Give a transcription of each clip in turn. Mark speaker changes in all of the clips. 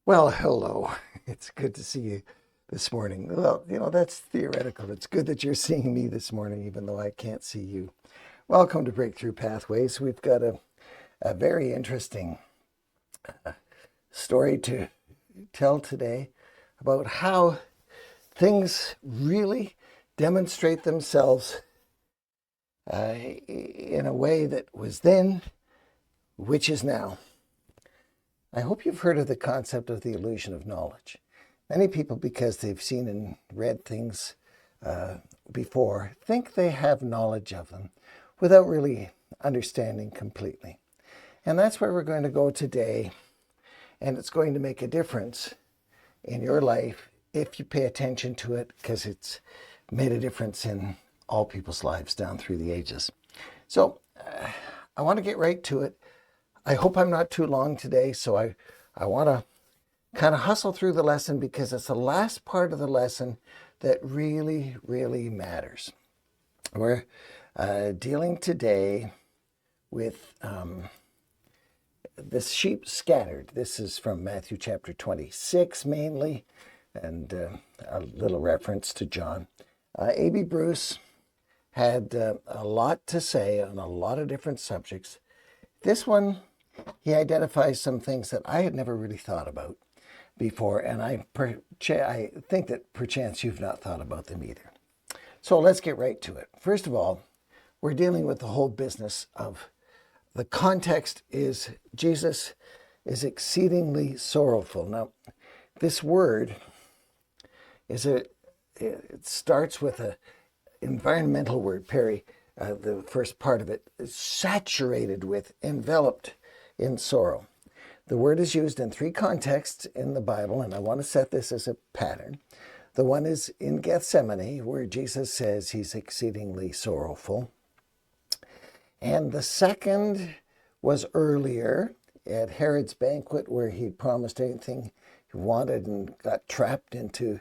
Speaker 1: Well, hello. It's good to see you this morning. Well, that's theoretical. It's good that you're seeing me this morning, even though I can't see you. Welcome to Breakthrough Pathways. We've got a very interesting story to tell today about how things really demonstrate themselves in a way that was then, which is now. I hope you've heard of the concept of the illusion of knowledge. Many people, because they've seen and read things before, think they have knowledge of them without really understanding completely. And that's where we're going to go today. And it's going to make a difference in your life if you pay attention to it, because it's made a difference in all people's lives down through the ages. So I want to get right to it. I hope I'm not too long today, so I want to kind of hustle through the lesson because it's the last part of the lesson that really, really matters. We're dealing today with the sheep scattered. This is from Matthew chapter 26 mainly, and a little reference to John. A.B. Bruce had a lot to say on a lot of different subjects. This one, he identifies some things that I had never really thought about before, and I think that perchance you've not thought about them either. So let's get right to it. First of all, we're dealing with the whole business of the context is Jesus is exceedingly sorrowful. Now, this word it starts with an environmental word, the first part of it, is saturated with, enveloped in sorrow. The word is used in three contexts in the Bible, and I want to set this as a pattern. The one is in Gethsemane, where Jesus says he's exceedingly sorrowful. And the second was earlier at Herod's banquet, where he promised anything he wanted and got trapped into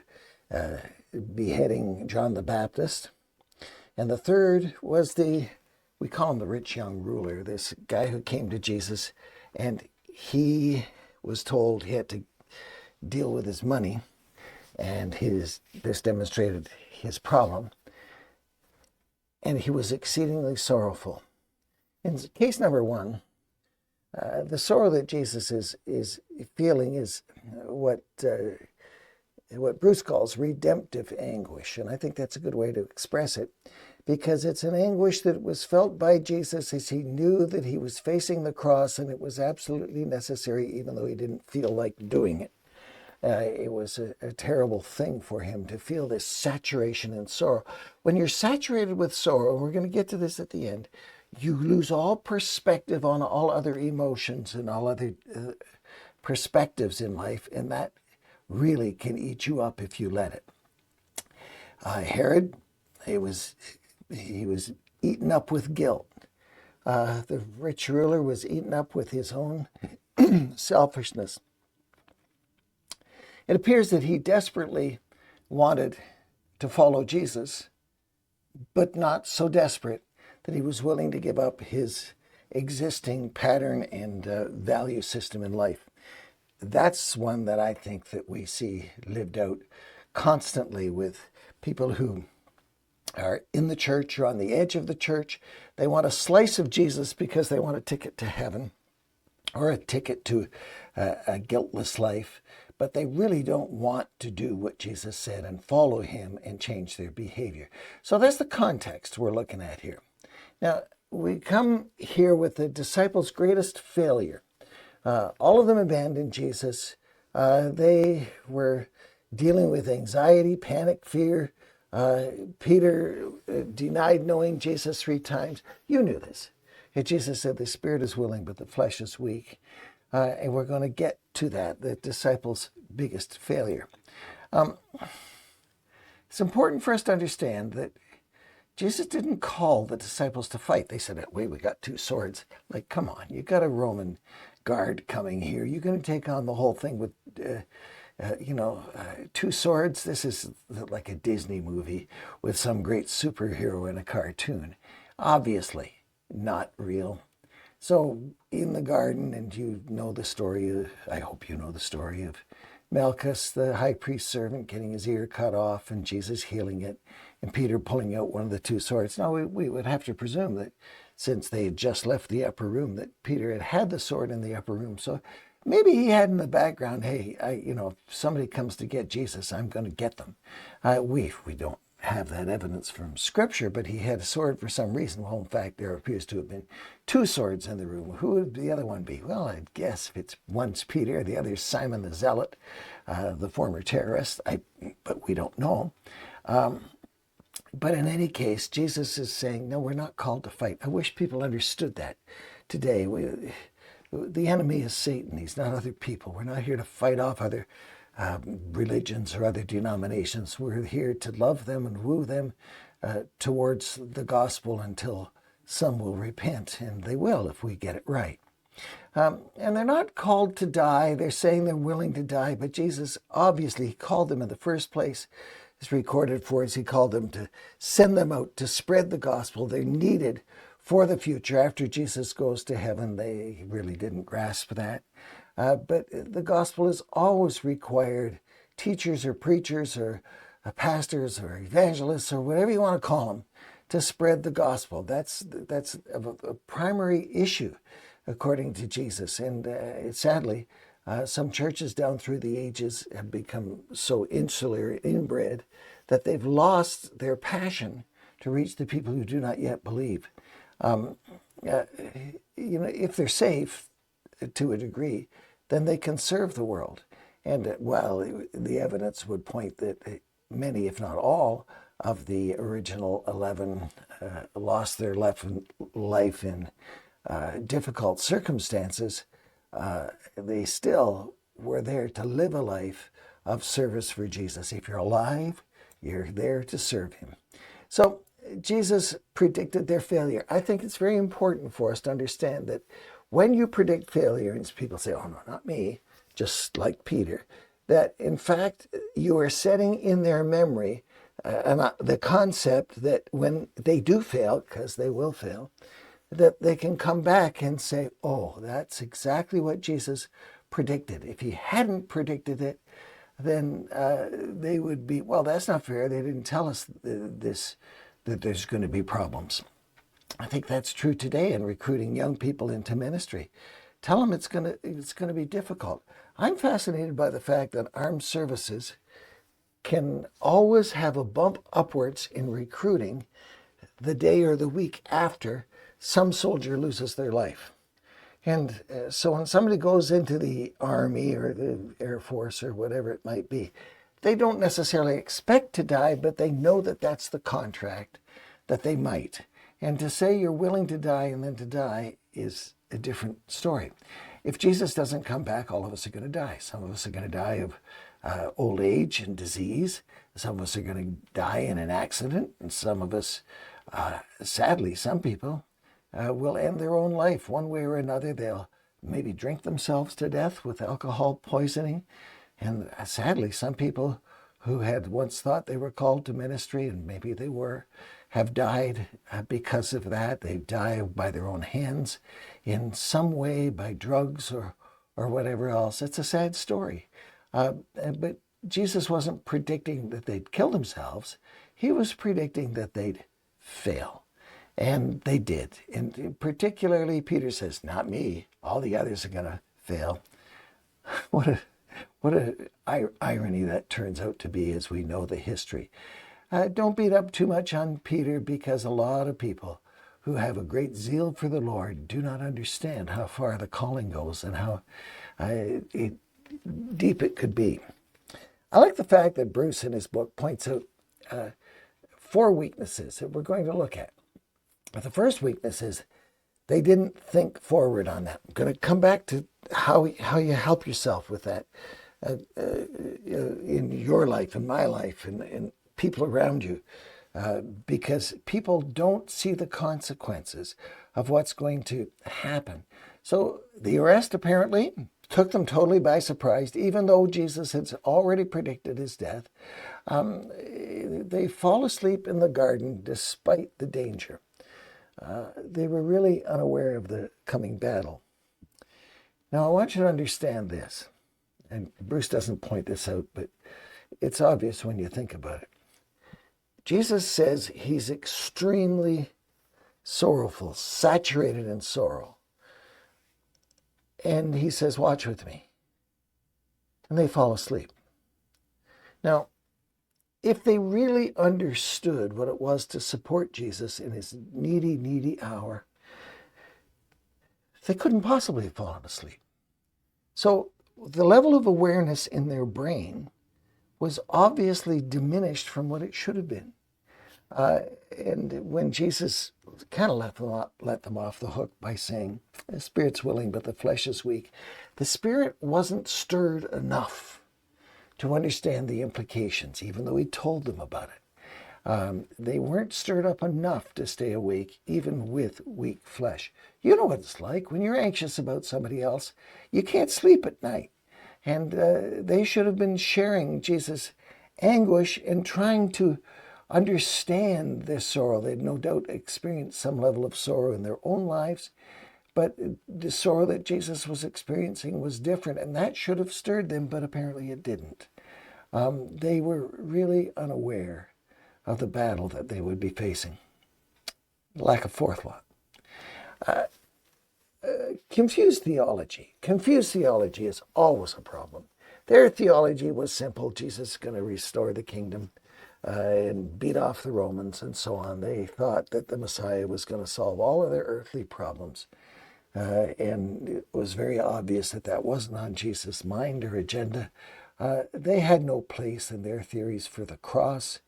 Speaker 1: beheading John the Baptist. And the third was we call him the rich young ruler, this guy who came to Jesus, and he was told he had to deal with his money, and this demonstrated his problem, and he was exceedingly sorrowful. In case number one, the sorrow that Jesus is feeling is what Bruce calls redemptive anguish, and I think that's a good way to express it, because it's an anguish that was felt by Jesus as he knew that he was facing the cross and it was absolutely necessary, even though he didn't feel like doing it. It was a terrible thing for him to feel this saturation in sorrow. When you're saturated with sorrow, and we're going to get to this at the end, you lose all perspective on all other emotions and all other perspectives in life, and that really can eat you up if you let it. Herod, he was eaten up with guilt. The rich ruler was eaten up with his own selfishness. It appears that he desperately wanted to follow Jesus, but not so desperate that he was willing to give up his existing pattern and value system in life. That's one that I think that we see lived out constantly with people who are in the church or on the edge of the church. They want a slice of Jesus because they want a ticket to heaven or a ticket to a guiltless life, but they really don't want to do what Jesus said and follow him and change their behavior. So that's the context we're looking at here. Now, we come here with the disciples' greatest failure. All of them abandoned Jesus. They were dealing with anxiety, panic, fear. Peter denied knowing Jesus 3 times. You knew this. And Jesus said, the spirit is willing, but the flesh is weak. And we're going to get to that, the disciples' biggest failure. It's important for us to understand that Jesus didn't call the disciples to fight. They said, wait, we got 2 swords. Like, come on, you got a Roman guard coming here. You're going to take on the whole thing with 2 swords. This is like a Disney movie with some great superhero in a cartoon. Obviously not real. So in the garden, and you know the story, I hope you know the story of Malchus, the high priest's servant, getting his ear cut off and Jesus healing it, and Peter pulling out one of the two swords. Now, we would have to presume that since they had just left the upper room, that Peter had had the sword in the upper room. So maybe he had in the background, hey, if somebody comes to get Jesus, I'm going to get them. We don't have that evidence from Scripture, but he had a sword for some reason. Well, in fact, there appears to have been two swords in the room. Who would the other one be? Well, I'd guess if it's one's Peter, the other's Simon the Zealot, the former terrorist, but we don't know. But in any case, Jesus is saying, no, we're not called to fight. I wish people understood that today. The enemy is Satan. He's not other people. We're not here to fight off other religions or other denominations. We're here to love them and woo them towards the gospel until some will repent, and they will if we get it right. And they're not called to die. They're saying they're willing to die, but Jesus obviously called them in the first place. It's recorded for us. He called them to send them out to spread the gospel. They're needed for the future. After Jesus goes to heaven, they really didn't grasp that. But the gospel has always required teachers or preachers or pastors or evangelists or whatever you want to call them to spread the gospel. That's a primary issue, according to Jesus. And sadly, some churches down through the ages have become so insular, inbred, that they've lost their passion to reach the people who do not yet believe. If they're safe to a degree, then they can serve the world. And while the evidence would point that many, if not all, of the original 11 lost their life in difficult circumstances, they still were there to live a life of service for Jesus. If you're alive, you're there to serve him. So Jesus predicted their failure. I think it's very important for us to understand that when you predict failure, and people say, oh no, not me, just like Peter, that in fact you are setting in their memory the concept that when they do fail, because they will fail, that they can come back and say, oh, that's exactly what Jesus predicted. If he hadn't predicted it, then they would be, well, that's not fair. They didn't tell us that there's going to be problems. I think that's true today in recruiting young people into ministry. Tell them it's going to be difficult. I'm fascinated by the fact that armed services can always have a bump upwards in recruiting the day or the week after some soldier loses their life. And so when somebody goes into the Army or the Air Force or whatever it might be, they don't necessarily expect to die, but they know that that's the contract, that they might. And to say you're willing to die and then to die is a different story. If Jesus doesn't come back, all of us are going to die. Some of us are going to die of old age and disease. Some of us are going to die in an accident. And some of us, sadly, some people will end their own life one way or another. They'll maybe drink themselves to death with alcohol poisoning. And sadly, some people who had once thought they were called to ministry, and maybe they were, have died because of that. They die by their own hands in some way, by drugs or whatever else. It's a sad story. But Jesus wasn't predicting that they'd kill themselves. He was predicting that they'd fail. And they did. And particularly, Peter says, not me. All the others are going to fail. What a irony that turns out to be as we know the history. Don't beat up too much on Peter, because a lot of people who have a great zeal for the Lord do not understand how far the calling goes and how deep it could be. I like the fact that Bruce in his book points out 4 weaknesses that we're going to look at. The first weakness is they didn't think forward on that. I'm going to come back to how you help yourself with that in your life, in my life, and people around you, because people don't see the consequences of what's going to happen. So the arrest apparently took them totally by surprise, even though Jesus had already predicted his death. They fall asleep in the garden despite the danger. They were really unaware of the coming battle. Now, I want you to understand this, and Bruce doesn't point this out, but it's obvious when you think about it. Jesus says he's extremely sorrowful, saturated in sorrow. And he says, watch with me. And they fall asleep. Now, if they really understood what it was to support Jesus in his needy, needy hour, they couldn't possibly have fallen asleep. So the level of awareness in their brain was obviously diminished from what it should have been. And when Jesus kind of let them off the hook by saying, the spirit's willing, but the flesh is weak, the spirit wasn't stirred enough to understand the implications, even though he told them about it. They weren't stirred up enough to stay awake, even with weak flesh. You know what it's like when you're anxious about somebody else. You can't sleep at night. And they should have been sharing Jesus' anguish and trying to understand their sorrow. They'd no doubt experienced some level of sorrow in their own lives, but the sorrow that Jesus was experiencing was different, and that should have stirred them, but apparently it didn't. They were really unaware of the battle that they would be facing. Lack of forethought. Confused theology. Confused theology is always a problem. Their theology was simple. Jesus is going to restore the kingdom and beat off the Romans and so on. They thought that the Messiah was going to solve all of their earthly problems. And it was very obvious that that wasn't on Jesus' mind or agenda. They had no place in their theories for the cross.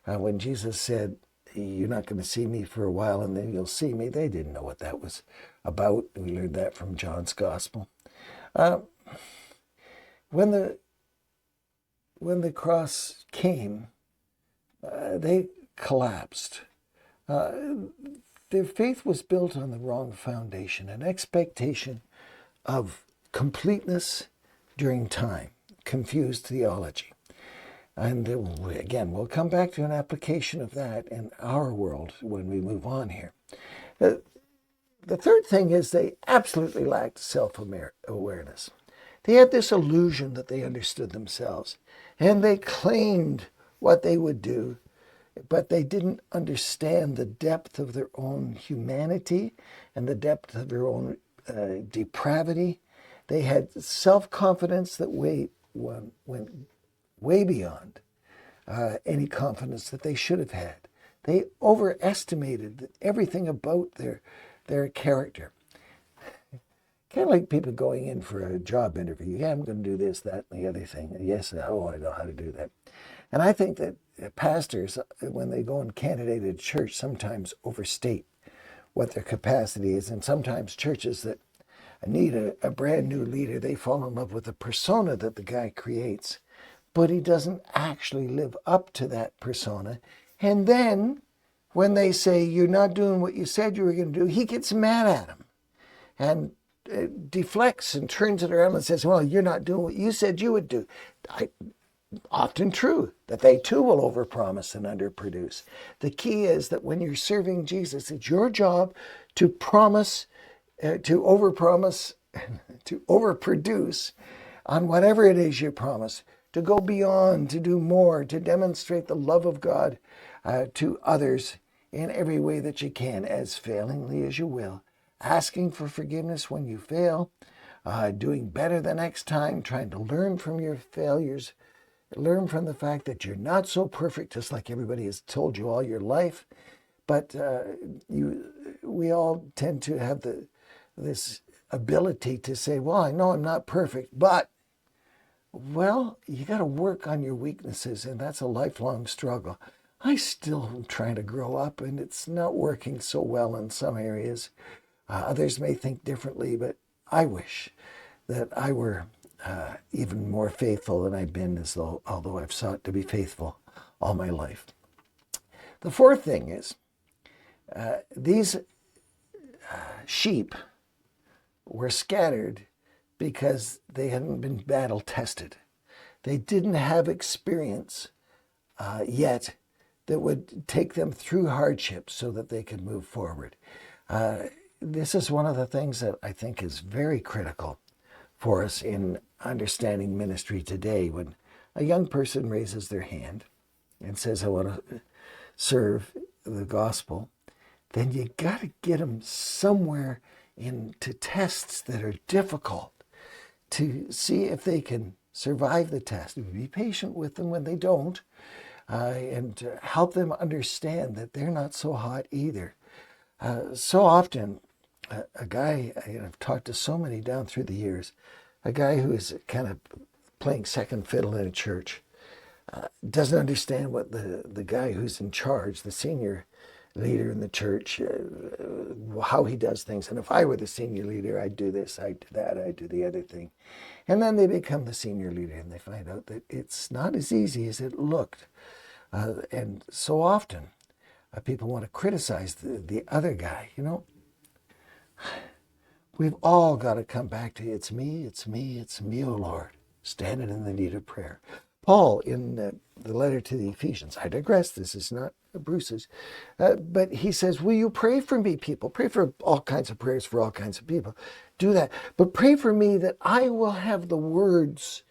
Speaker 1: When Jesus said, you're not going to see me for a while and then you'll see me, they didn't know what that was about. We learned that from John's Gospel. When the cross came, they collapsed. Their faith was built on the wrong foundation, an expectation of completeness during time, confused theology. And again, we'll come back to an application of that in our world when we move on here. The third thing is they absolutely lacked self-awareness. They had this illusion that they understood themselves, and they claimed what they would do, but they didn't understand the depth of their own humanity and the depth of their own depravity. They had self-confidence that went way beyond any confidence that they should have had. They overestimated everything about their character. Kind of like people going in for a job interview. Yeah, I'm going to do this, that, and the other thing. Yes, oh, I know how to do that. And I think that pastors, when they go and candidate at church, sometimes overstate what their capacity is. And sometimes churches that need a brand new leader, they fall in love with the persona that the guy creates, but he doesn't actually live up to that persona. And then when they say, you're not doing what you said you were going to do, he gets mad at them and deflects and turns it around and says, well, you're not doing what you said you would do. Often true that they too will overpromise and underproduce. The key is that when you're serving Jesus, it's your job to promise, to overpromise, to overproduce on whatever it is you promise, to go beyond, to do more, to demonstrate the love of God to others in every way that you can, as failingly as you will. Asking for forgiveness when you fail, doing better the next time, trying to learn from your failures, learn from the fact that you're not so perfect, just like everybody has told you all your life. But we all tend to have this ability to say, well, I know I'm not perfect, but, well, you got to work on your weaknesses, and that's a lifelong struggle. I still am trying to grow up, and it's not working so well in some areas. Others may think differently, but I wish that I were even more faithful than I've been, although I've sought to be faithful all my life. The fourth thing is, these sheep were scattered because they hadn't been battle tested. They didn't have experience yet that would take them through hardships so that they could move forward. This is one of the things that I think is very critical for us in understanding ministry today. When a young person raises their hand and says, I want to serve the gospel, then you got to get them somewhere into tests that are difficult to see if they can survive the test. Be patient with them when they don't, and help them understand that they're not so hot either. So often, a guy, I've talked to so many down through the years, a guy who is kind of playing second fiddle in a church, doesn't understand what the guy who's in charge, the senior leader in the church, how he does things. And if I were the senior leader, I'd do this, I'd do that, I'd do the other thing. And then they become the senior leader and they find out that it's not as easy as it looked. And so often, people want to criticize the other guy. You know, we've all got to come back to it's me, it's me, it's me, O Lord, standing in the need of prayer. Paul, in the letter to the Ephesians, I digress, this is not Bruce's, but he says, will you pray for me, people? Pray for all kinds of prayers for all kinds of people. Do that. But pray for me that I will have the words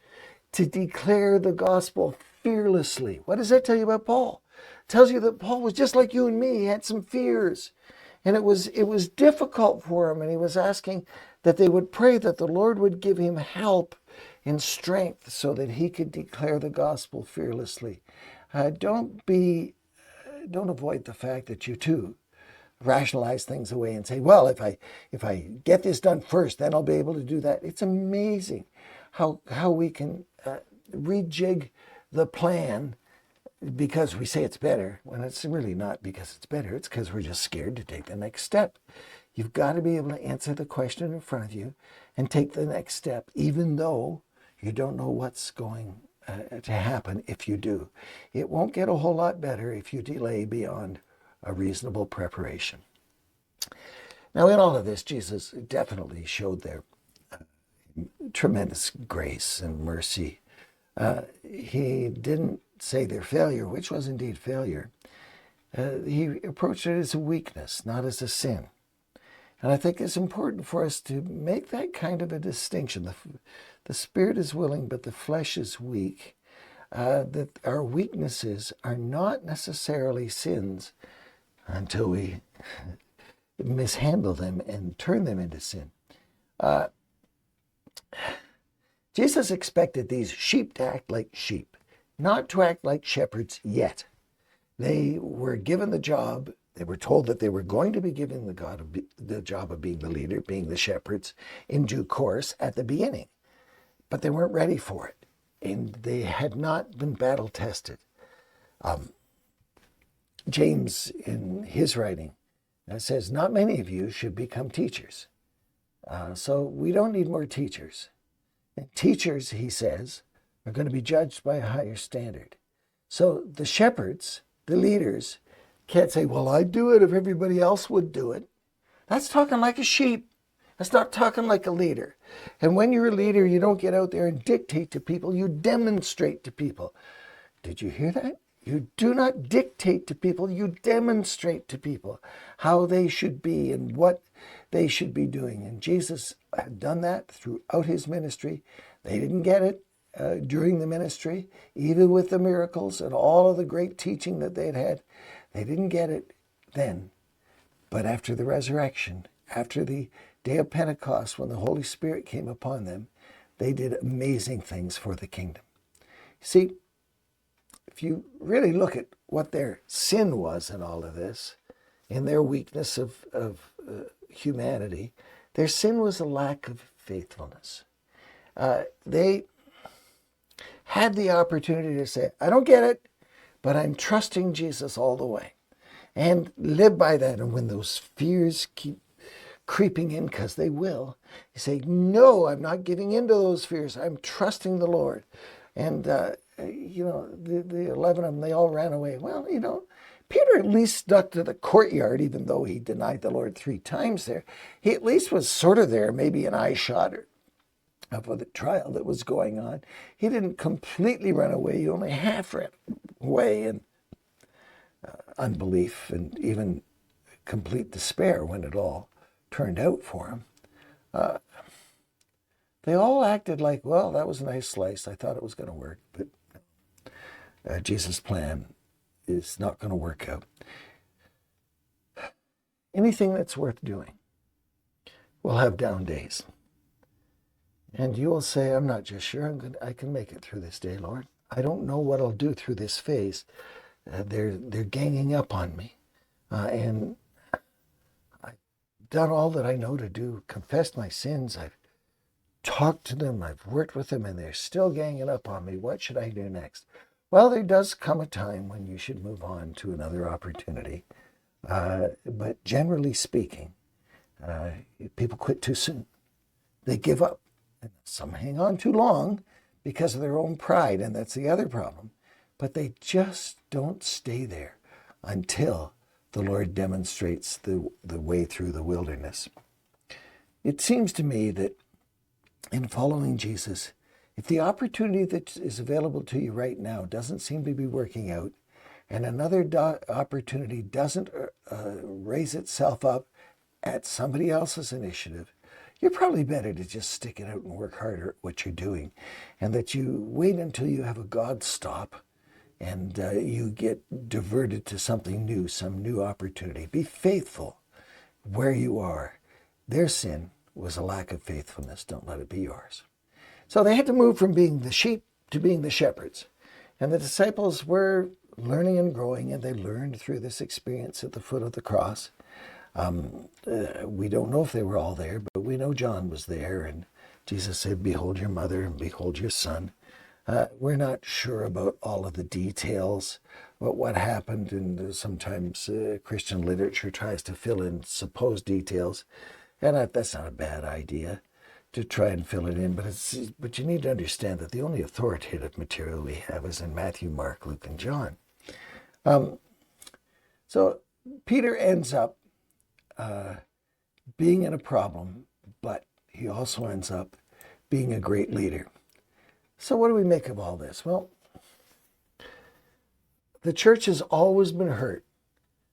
Speaker 1: to declare the gospel fearlessly. What does that tell you about Paul? It tells you that Paul was just like you and me. He had some fears. And it was difficult for him. And he was asking that they would pray that the Lord would give him help and strength so that he could declare the gospel fearlessly. Don't avoid the fact that you too rationalize things away and say, well, if I get this done first, then I'll be able to do that. It's amazing how we can rejig the plan because we say it's better, when it's really not because it's better. It's because we're just scared to take the next step. You've got to be able to answer the question in front of you and take the next step, even though you don't know what's going to happen if you do. It won't get a whole lot better if you delay beyond a reasonable preparation. Now, in all of this, Jesus definitely showed their tremendous grace and mercy. He didn't say their failure, which was indeed failure. He approached it as a weakness, not as a sin. And I think it's important for us to make that kind of a distinction. The spirit is willing, but the flesh is weak. That our weaknesses are not necessarily sins until we mishandle them and turn them into sin. Jesus expected these sheep to act like sheep, not to act like shepherds yet. They were given the job. They were told that they were going to be given the job of being the leader, being the shepherds, in due course at the beginning. But they weren't ready for it, and they had not been battle tested. James, in his writing, says, not many of you should become teachers. So we don't need more teachers. And teachers, he says, are going to be judged by a higher standard. So the shepherds, the leaders, can't say, well, I'd do it if everybody else would do it. That's talking like a sheep. That's not talking like a leader. And when you're a leader, you don't get out there and dictate to people. You demonstrate to people. Did you hear that? You do not dictate to people. You demonstrate to people how they should be and what they should be doing. And Jesus had done that throughout his ministry. They didn't get it during the ministry, even with the miracles and all of the great teaching that they'd had. They didn't get it then. But after the resurrection, after the day of Pentecost, when the Holy Spirit came upon them, they did amazing things for the kingdom. See, if you really look at what their sin was in all of this, in their weakness of humanity, their sin was a lack of faithfulness. They had the opportunity to say, I don't get it, but I'm trusting Jesus all the way, and live by that. And when those fears keep creeping in, because they will, you say, no, I'm not giving in to those fears. I'm trusting the Lord. And, the 11 of them, they all ran away. Well, Peter at least stuck to the courtyard, even though he denied the Lord 3 times there. He at least was sort of there, maybe an eye shot of the trial that was going on. He didn't completely run away. He only half ran away. And unbelief and even complete despair when it all turned out for him. They all acted like, well, that was a nice slice. I thought it was going to work, but Jesus' plan is not going to work out. Anything that's worth doing will have down days. And you will say, I'm not just sure I can make it through this day, Lord. I don't know what I'll do through this phase. They're ganging up on me. And I've done all that I know to do, confessed my sins. I've talked to them. I've worked with them, and they're still ganging up on me. What should I do next? Well, there does come a time when you should move on to another opportunity. But generally speaking, people quit too soon. They give up. And some hang on too long because of their own pride, and that's the other problem. But they just don't stay there until the Lord demonstrates the way through the wilderness. It seems to me that in following Jesus, if the opportunity that is available to you right now doesn't seem to be working out, and another opportunity doesn't raise itself up at somebody else's initiative, you're probably better to just stick it out and work harder at what you're doing, and that you wait until you have a God stop and you get diverted to something new, some new opportunity. Be faithful where you are. Their sin was a lack of faithfulness. Don't let it be yours. So they had to move from being the sheep to being the shepherds. And the disciples were learning and growing, and they learned through this experience at the foot of the cross. We don't know if they were all there, but we know John was there, and Jesus said, behold your mother and behold your son. We're not sure about all of the details about what happened, and sometimes Christian literature tries to fill in supposed details, and that's not a bad idea to try and fill it in, but you need to understand that the only authoritative material we have is in Matthew, Mark, Luke, and John. So Peter ends up being in a problem, but he also ends up being a great leader. So what do we make of all this? Well, the church has always been hurt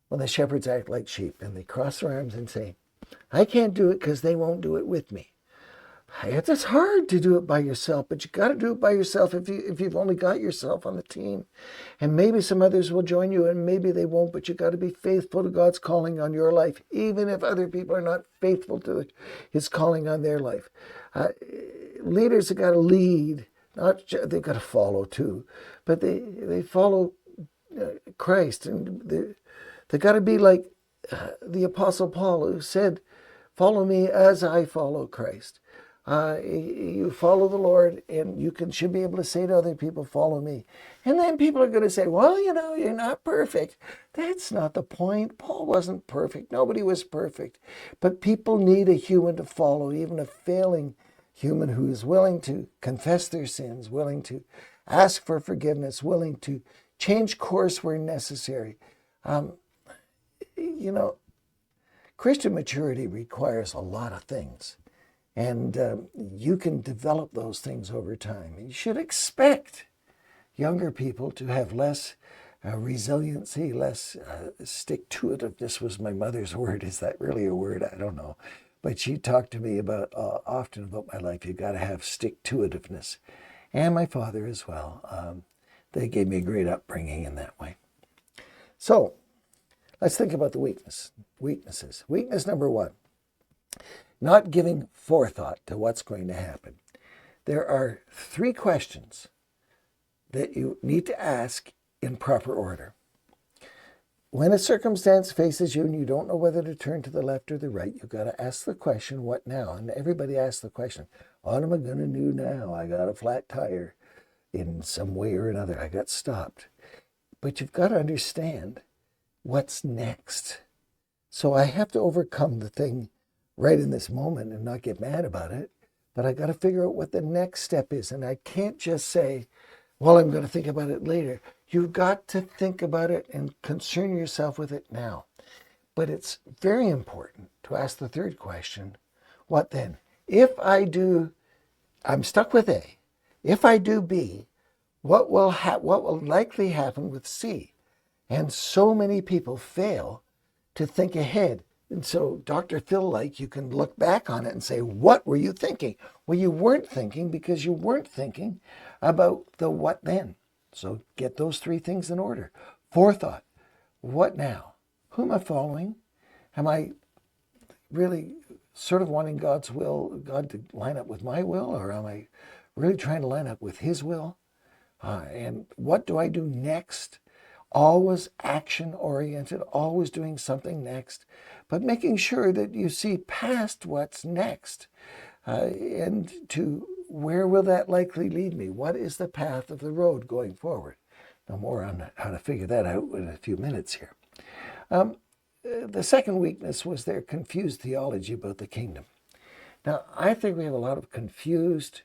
Speaker 1: when the shepherds act like sheep and they cross their arms and say, I can't do it because they won't do it with me. It's hard to do it by yourself, but you got to do it by yourself if you've only got yourself on the team. And maybe some others will join you and maybe they won't, but you got to be faithful to God's calling on your life, even if other people are not faithful to his calling on their life. Leaders have got to lead. They've got to follow too, but they follow Christ, and they got to be like the Apostle Paul, who said, follow me as I follow Christ. You follow the Lord, and you should be able to say to other people, follow me. And then people are going to say, well, you're not perfect. That's not the point. Paul wasn't perfect. Nobody was perfect. But people need a human to follow, even a failing human who is willing to confess their sins, willing to ask for forgiveness, willing to change course where necessary. Christian maturity requires a lot of things. And you can develop those things over time. You should expect younger people to have less resiliency, less stick-to-itiveness was my mother's word. Is that really a word? I don't know. But she talked to me often about my life. You've got to have stick-to-itiveness. And my father as well. They gave me a great upbringing in that way. So let's think about the weaknesses. Weakness number one. Not giving forethought to what's going to happen. There are 3 questions that you need to ask in proper order. When a circumstance faces you and you don't know whether to turn to the left or the right, you've got to ask the question, what now? And everybody asks the question, what am I going to do now? I got a flat tire in some way or another. I got stopped. But you've got to understand what's next. So I have to overcome the thing right in this moment and not get mad about it, but I got to figure out what the next step is. And I can't just say, well, I'm going to think about it later. You've got to think about it and concern yourself with it now. But it's very important to ask the 3rd question, what then? If I do, I'm stuck with A. If I do B, what will likely happen with C? And so many people fail to think ahead. And so, Dr. Phil, like, you can look back on it and say, what were you thinking? Well, you weren't thinking because you weren't thinking about the what then. So get those three things in order. Forethought. What now? Who am I following? Am I really sort of wanting God's will, God to line up with my will, or am I really trying to line up with his will? And what do I do next? Always action oriented, always doing something next, but making sure that you see past what's next and to where will that likely lead me? What is the path of the road going forward? Now, more on how to figure that out in a few minutes here. The second weakness was their confused theology about the kingdom. Now, I think we have a lot of confused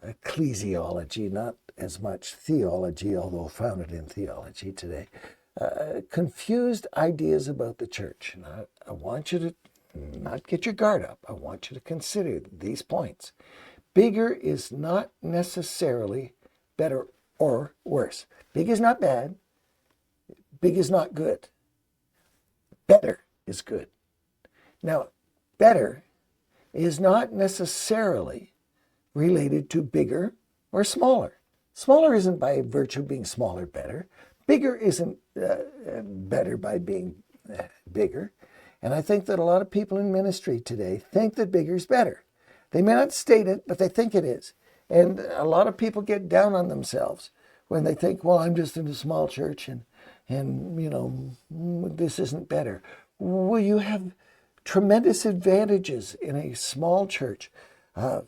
Speaker 1: ecclesiology, not as much theology, although founded in theology today. Confused ideas about the church. And I want you to not get your guard up. I want you to consider these points. Bigger is not necessarily better or worse. Big is not bad. Big is not good. Better is good. Now, better is not necessarily related to bigger or smaller. Smaller isn't by virtue of being smaller better. Bigger isn't better by being bigger. And I think that a lot of people in ministry today think that bigger is better. They may not state it, but they think it is. And a lot of people get down on themselves when they think, well, I'm just in a small church and you know, this isn't better. Well, you have tremendous advantages in a small church.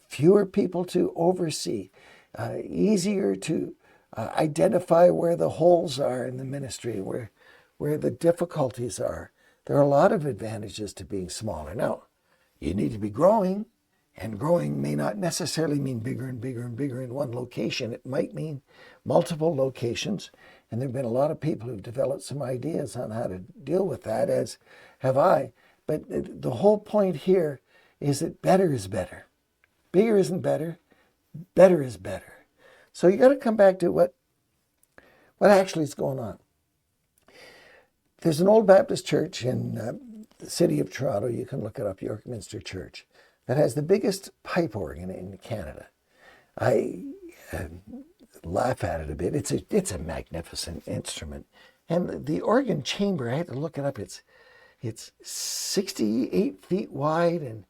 Speaker 1: Fewer people to oversee, easier to identify where the holes are in the ministry, where the difficulties are. There are a lot of advantages to being smaller. Now, you need to be growing, and growing may not necessarily mean bigger and bigger and bigger in one location. It might mean multiple locations, and there have been a lot of people who've developed some ideas on how to deal with that, as have I. But the whole point here is that better is better. Bigger isn't better. Better is better. So you got to come back to what actually is going on. There's an old Baptist church in the city of Toronto. You can look it up, York Minster Church, that has the biggest pipe organ in Canada. I laugh at it a bit. It's a magnificent instrument. And the organ chamber, I had to look it up. It's 68 feet wide and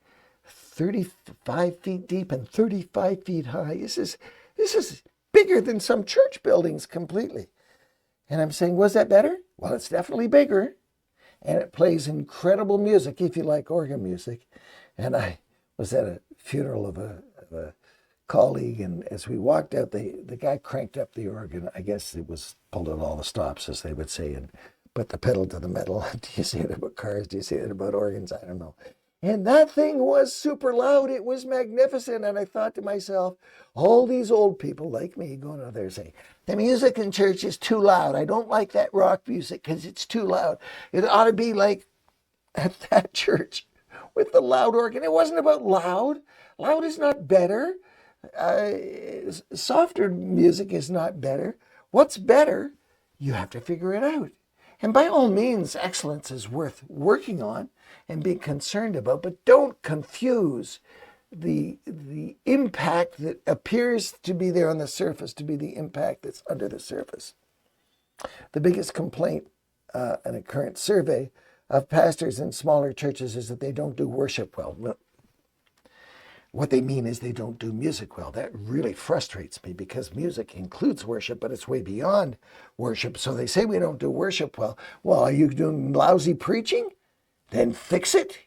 Speaker 1: 35 feet deep and 35 feet high. This is bigger than some church buildings completely. And I'm saying, was that better? Well, it's definitely bigger. And it plays incredible music if you like organ music. And I was at a funeral of a colleague, and as we walked out, the guy cranked up the organ. I guess it was pulled at all the stops, as they would say, and put the pedal to the metal. Do you say that about cars? Do you say that about organs? I don't know. And that thing was super loud. It was magnificent. And I thought to myself, all these old people like me going out there saying, the music in church is too loud. I don't like that rock music because it's too loud. It ought to be like at that church with the loud organ. It wasn't about loud. Loud is not better. Softer music is not better. What's better? You have to figure it out. And by all means, excellence is worth working on and being concerned about, but don't confuse the impact that appears to be there on the surface to be the impact that's under the surface. The biggest complaint in a current survey of pastors in smaller churches is that they don't do worship well. What they mean is they don't do music well. That really frustrates me because music includes worship, but it's way beyond worship. So they say we don't do worship well. Well, are you doing lousy preaching? Then fix it.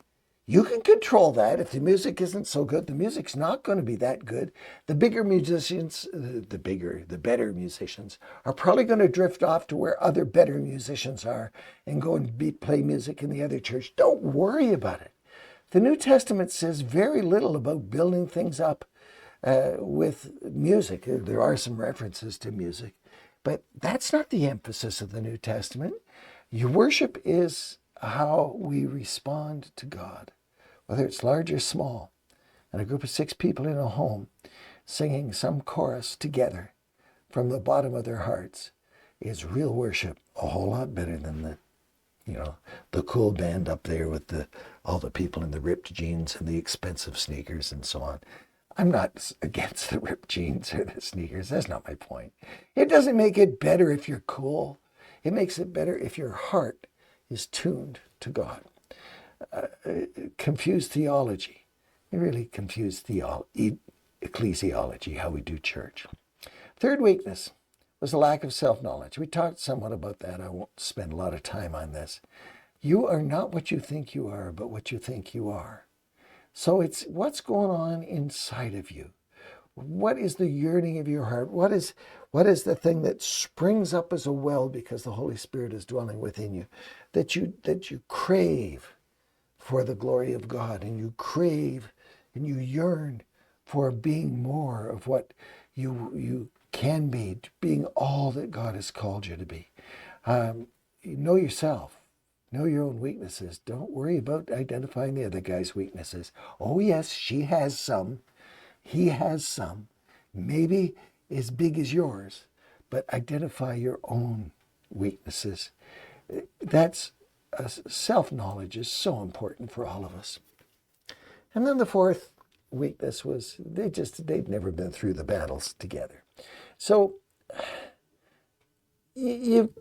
Speaker 1: You can control that. If the music isn't so good, the music's not going to be that good. The bigger musicians, the better musicians are probably going to drift off to where other better musicians are and go and play music in the other church. Don't worry about it. The New Testament says very little about building things up with music. There are some references to music, but that's not the emphasis of the New Testament. Your worship is how we respond to God, whether it's large or small, and a group of 6 people in a home singing some chorus together from the bottom of their hearts. is real worship a whole lot better than the cool band up there with all the people in the ripped jeans and the expensive sneakers and so on. I'm not against the ripped jeans or the sneakers. That's not my point. It doesn't make it better if you're cool. It makes it better if your heart is tuned to God. Confused theology. It really confused ecclesiology, how we do church. Third weakness was a lack of self-knowledge. We talked somewhat about that. I won't spend a lot of time on this. You are not what you think you are, but what you think you are. So it's what's going on inside of you. What is the yearning of your heart? What is the thing that springs up as a well because the Holy Spirit is dwelling within you, that you crave for the glory of God, and you crave and you yearn for being more of what you can be, being all that God has called you to be. Know yourself. Know your own weaknesses. Don't worry about identifying the other guy's weaknesses. Oh yes, she has some. He has some. Maybe as big as yours, but identify your own weaknesses. That's self-knowledge is so important for all of us. And then the fourth weakness was they'd never been through the battles together. So you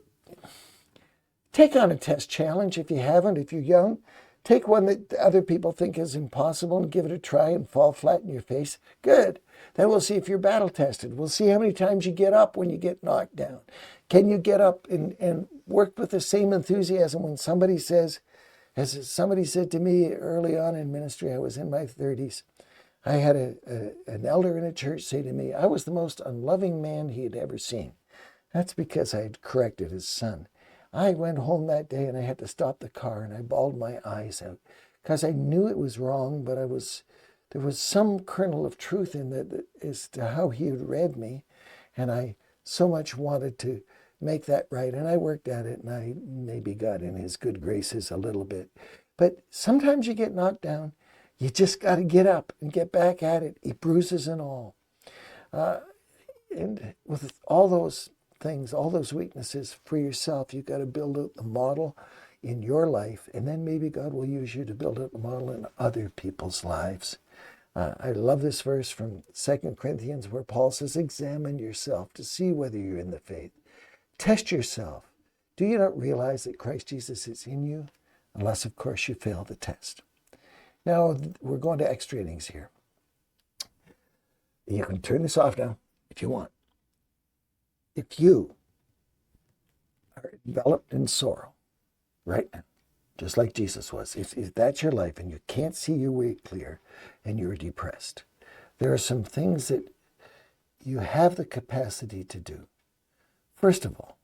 Speaker 1: take on a test challenge if you haven't, if you're young. Take one that other people think is impossible and give it a try and fall flat in your face. Good. Then we'll see if you're battle tested. We'll see how many times you get up when you get knocked down. Can you get up and work with the same enthusiasm when somebody says, as somebody said to me early on in ministry, I was in my 30s, I had an elder in a church say to me, I was the most unloving man he had ever seen. That's because I had corrected his son. I went home that day and I had to stop the car and I bawled my eyes out because I knew it was wrong, but there was some kernel of truth in that as to how he had read me, and I so much wanted to make that right, and I worked at it, and I maybe got in his good graces a little bit. But sometimes you get knocked down. You just got to get up and get back at it, bruises and all. And with all those things, all those weaknesses for yourself, you've got to build out the model in your life, and then maybe God will use you to build out the model in other people's lives. I love this verse from 2 Corinthians where Paul says, examine yourself to see whether you're in the faith. Test yourself. Do you not realize that Christ Jesus is in you? Unless, of course, you fail the test. Now, we're going to extra innings here. You can turn this off now if you want. If you are enveloped in sorrow right now, just like Jesus was, if that's your life and you can't see your way clear and you're depressed, there are some things that you have the capacity to do. First of all,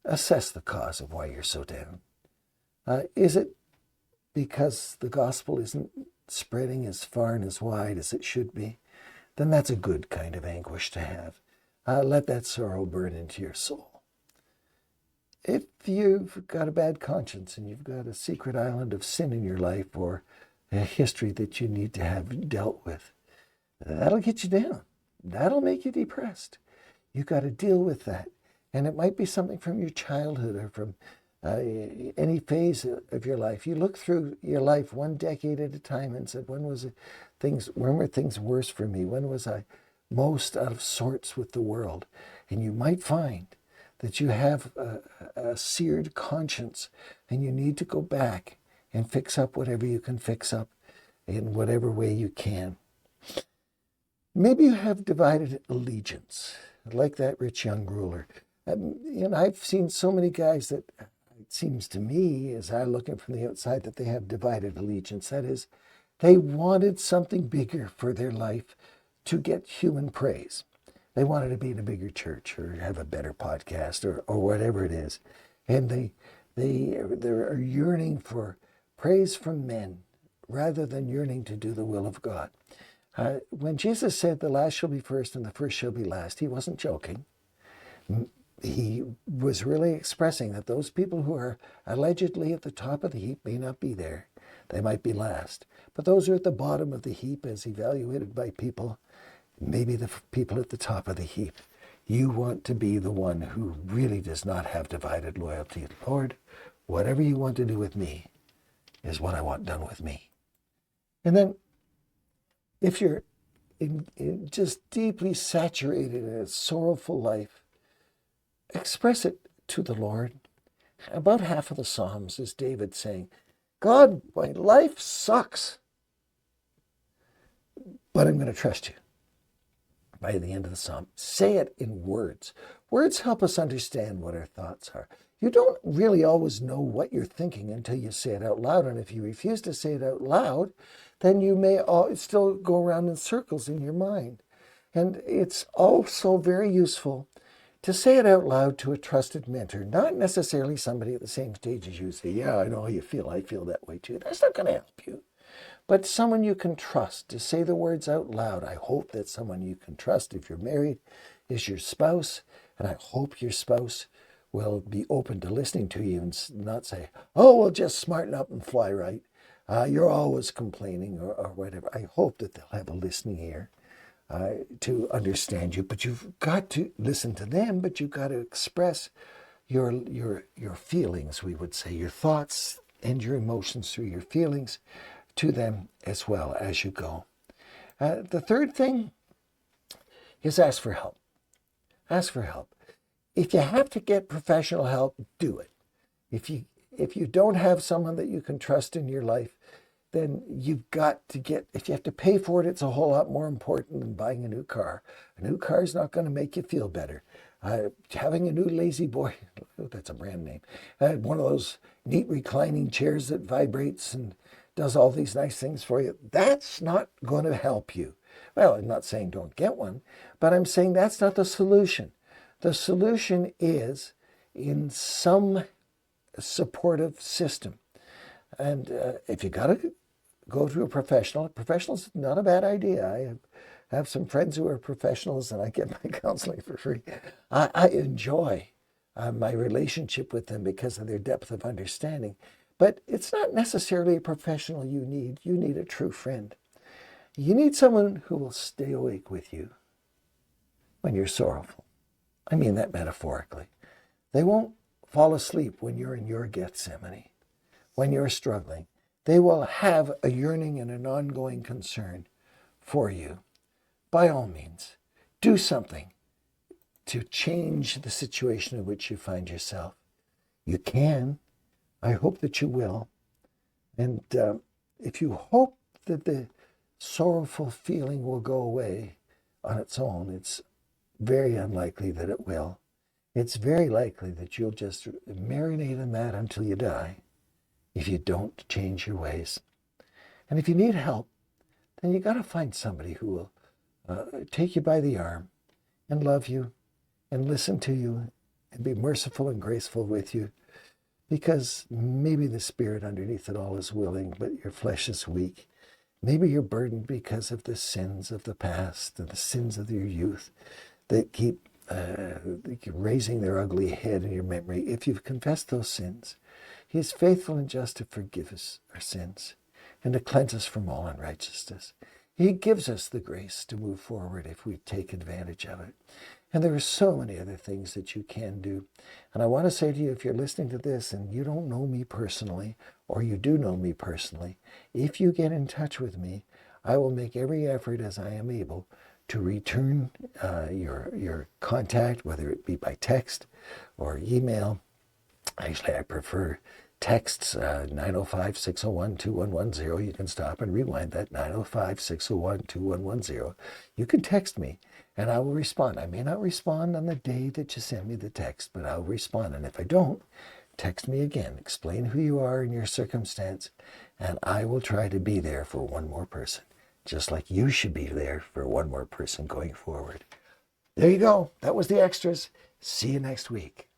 Speaker 1: assess the cause of why you're so down. Is it because the gospel isn't spreading as far and as wide as it should be? Then that's a good kind of anguish to have. Let that sorrow burn into your soul. If you've got a bad conscience and you've got a secret island of sin in your life or a history that you need to have dealt with, that'll get you down. That'll make you depressed. You've got to deal with that. And it might be something from your childhood or from any phase of your life. You look through your life one decade at a time and said, when were things worse for me? When was I most out of sorts with the world? And you might find that you have a seared conscience and you need to go back and fix up whatever you can fix up in whatever way you can. Maybe you have divided allegiance, like that rich young ruler. I've seen so many guys that it seems to me, as I look at from the outside, that they have divided allegiance. That is, they wanted something bigger for their life to get human praise. They wanted to be in a bigger church or have a better podcast or whatever it is. And they're yearning for praise from men rather than yearning to do the will of God. When Jesus said the last shall be first and the first shall be last, he wasn't joking. He was really expressing that those people who are allegedly at the top of the heap may not be there. They might be last. But those who are at the bottom of the heap, as evaluated by people, maybe the people at the top of the heap. You want to be the one who really does not have divided loyalty. Lord, whatever you want to do with me is what I want done with me. And then if you're just deeply saturated in a sorrowful life, express it to the Lord. About half of the Psalms is David saying, God, my life sucks, but I'm going to trust you. By the end of the psalm, say it in words. Words help us understand what our thoughts are. You don't really always know what you're thinking until you say it out loud. And if you refuse to say it out loud, then you may still go around in circles in your mind. And it's also very useful to say it out loud to a trusted mentor, not necessarily somebody at the same stage as you. Say, yeah, I know how you feel. I feel that way too. That's not going to help you. But someone you can trust to say the words out loud. I hope that someone you can trust, if you're married, is your spouse. And I hope your spouse will be open to listening to you and not say, oh, well, just smarten up and fly right. You're always complaining or whatever. I hope that they'll have a listening ear to understand you. But you've got to listen to them, but you've got to express your feelings, we would say, your thoughts and your emotions through your feelings to them as well as you go. The third thing is ask for help. Ask for help. If you have to get professional help, do it. If you don't have someone that you can trust in your life, then you've got to get, if you have to pay for it, it's a whole lot more important than buying a new car. A new car is not going to make you feel better. Having a new Lazy Boy, that's a brand name, one of those neat reclining chairs that vibrates and does all these nice things for you, that's not going to help you. Well, I'm not saying don't get one, but I'm saying that's not the solution. The solution is in some supportive system. And if you got to go to a professional is not a bad idea. I have some friends who are professionals and I get my counseling for free. I enjoy my relationship with them because of their depth of understanding. But it's not necessarily a professional you need. You need a true friend. You need someone who will stay awake with you when you're sorrowful. I mean that metaphorically. They won't fall asleep when you're in your Gethsemane, when you're struggling. They will have a yearning and an ongoing concern for you. By all means, do something to change the situation in which you find yourself. You can. I hope that you will. And if you hope that the sorrowful feeling will go away on its own, it's very unlikely that it will. It's very likely that you'll just marinate in that until you die if you don't change your ways. And if you need help, then you got to find somebody who will take you by the arm and love you and listen to you and be merciful and graceful with you. Because maybe the spirit underneath it all is willing, but your flesh is weak. Maybe you're burdened because of the sins of the past and the sins of your youth that keep raising their ugly head in your memory. If you've confessed those sins, He is faithful and just to forgive us our sins and to cleanse us from all unrighteousness. He gives us the grace to move forward if we take advantage of it. And there are so many other things that you can do. And I want to say to you, if you're listening to this and you don't know me personally, or you do know me personally, if you get in touch with me, I will make every effort as I am able to return your contact, whether it be by text or email. Actually, I prefer texts, 905-601-2110. You can stop and rewind that, 905-601-2110. You can text me and I will respond. I may not respond on the day that you send me the text, but I'll respond. And if I don't, text me again. Explain who you are and your circumstance, and I will try to be there for one more person, just like you should be there for one more person going forward. There you go. That was the extras. See you next week.